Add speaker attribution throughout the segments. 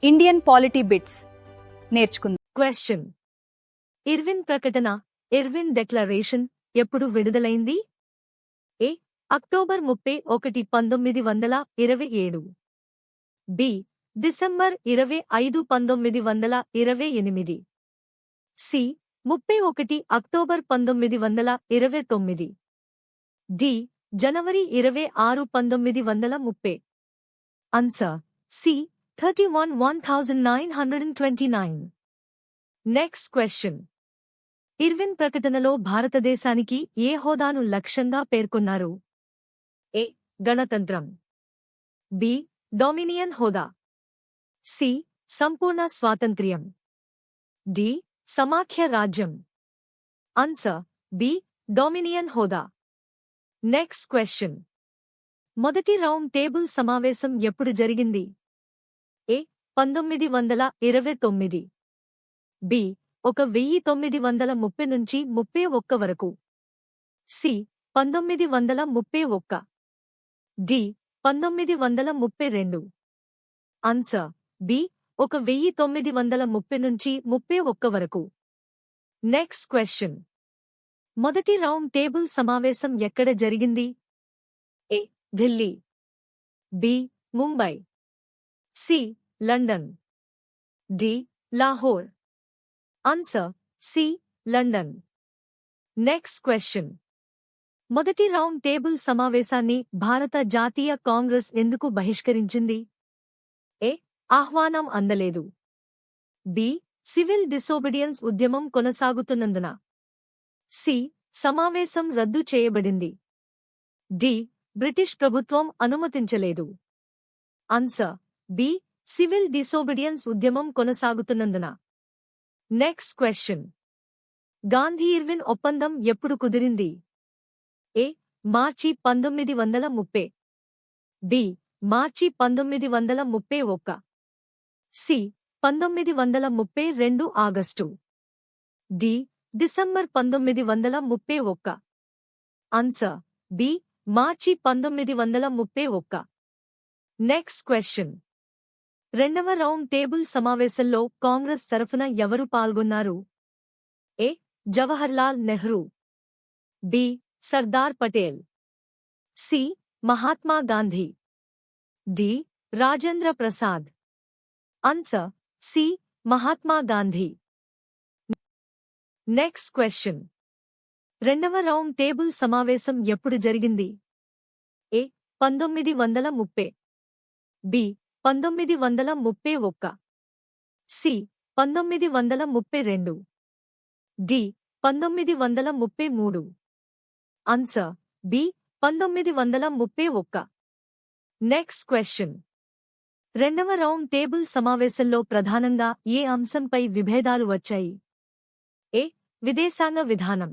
Speaker 1: Indian polity bits నేర్చుకుందాం.
Speaker 2: Question: Irwin ప్రకటన Irwin declaration ఎప్పుడు విడుదలైంది? A. October 31, 1927. B. December 25, 1928. C. 31 October 1929. D. జనవరి 26, 1930. Answer: C. 31, 1929. Next question: Irwin ప్రకటనలో భారతదేశానికి ఏ హోదాను లక్ష్యంగా పేర్కొన్నారు? ఏ. గణతంత్రం. బి. డొమినియన్ హోదా. సి. సంపూర్ణ స్వాతంత్ర్యం. డి. సమాఖ్య రాజ్యం. Answer: B. డొమినియన్ హోదా. నెక్స్ట్ క్వశ్చన్: మొదటి రౌండ్ టేబుల్ సమావేశం ఎప్పుడు జరిగింది? ఏ. 1929. బి. 1930 నుంచి 31 వరకు. సి. 1931. డి. 1932. Answer: B. 1930 నుంచి 31 వరకు. నెక్స్ట్ క్వశ్చన్: మొదటి రౌండ్ టేబుల్ సమావేశం ఎక్కడ జరిగింది? A. Delhi. B. Mumbai. C. London. D. Lahore. Answer: C. London. Next question: మొదటి రౌండ్ టేబుల్ సమావేశాన్ని భారత జాతీయ కాంగ్రెస్ ఎందుకు బహిష్కరించింది? ఏ. ఆహ్వానం అందలేదు. బి. సివిల్ డిసోబిడియన్స్ ఉద్యమం కొనసాగుతున్నందున. సి. సమావేశం రద్దు చేయబడింది. డి. బ్రిటిష్ ప్రభుత్వం అనుమతించలేదు. Answer: B. సివిల్ డిసోబిడియన్స్ ఉద్యమం కొనసాగుతున్నందున. నెక్స్ట్ క్వశ్చన్: గాంధీ-ఇర్విన్ ఒప్పందం ఎప్పుడు కుదిరింది? ఏ. మార్చి 1930. బి. మార్చి 1931. C. 1932 August. D. December 1931. Answer: B. మార్చి 1931. నెక్స్ట్ క్వశ్చన్: రెండవ రౌండ్ టేబుల్ సమావేశంలో కాంగ్రెస్ తరఫున ఎవరు పాల్గొన్నారు? A. Jawaharlal Nehru. B. Sardar Patel. C. Mahatma Gandhi. D. Rajendra Prasad. Answer: C. Mahatma Gandhi. Next question: రెండవ రౌండ్ టేబుల్ సమావేశం ఎప్పుడు జరిగింది? A. 1930. B. 1931. C. 1932. D. 1933. Answer: B. 1931. Next question: రెండవ రౌండ్ టేబుల్ సమావేశంలో ప్రధానంగా ఏ అంశంపై విభేదాలు వచ్చాయి? ఏ. విదేశాంగ విధానం.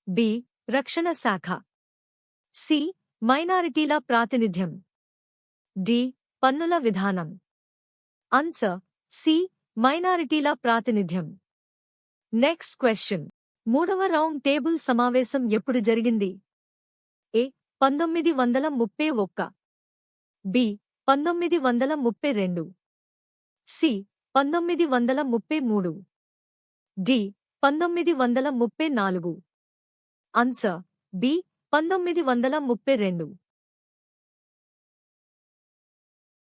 Speaker 2: బి. రక్షణ శాఖ. సి. మైనారిటీల ప్రాతినిధ్యం. డి. పన్నుల విధానం. Answer: C. మైనారిటీల ప్రాతినిధ్యం. నెక్స్ట్ క్వశ్చన్: మూడవ రౌండ్ టేబుల్ సమావేశం ఎప్పుడు జరిగింది? A. 1931. B. 1932. C. 1933. D. 1934. Answer: B. 1932.